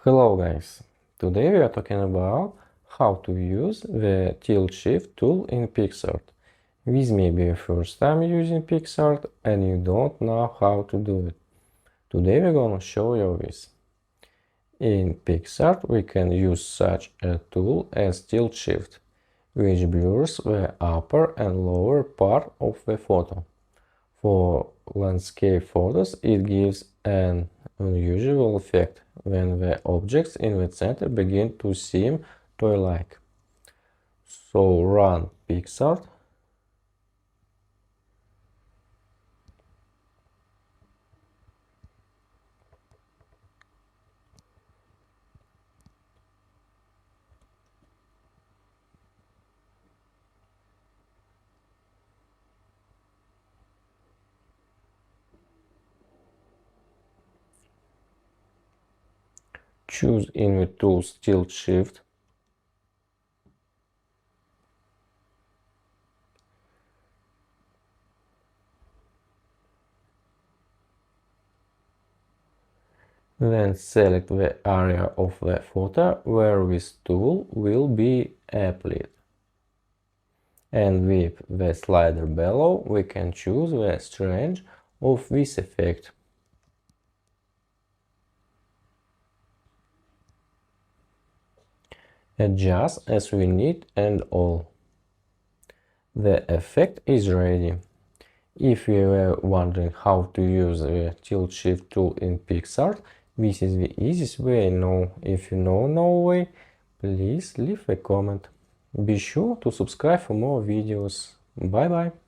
Hello guys, today we are talking about how to use the Tilt Shift tool in PicsArt. This may be your first time using PicsArt and you don't know how to do it. Today we're gonna show you this. In PicsArt we can use such a tool as Tilt Shift, which blurs the upper and lower part of the photo. For landscape photos it gives an unusual effect when the objects in the center begin to seem toy-like. So run PicsArt. Choose in the tools Tilt Shift. Then select the area of the photo where this tool will be applied. And with the slider below we can choose the strength of this effect. Adjust as we need and all. The effect is ready. If you were wondering how to use the Tilt Shift tool in PicsArt, this is the easiest way now. If you know no way, please leave a comment. Be sure to subscribe for more videos. Bye bye.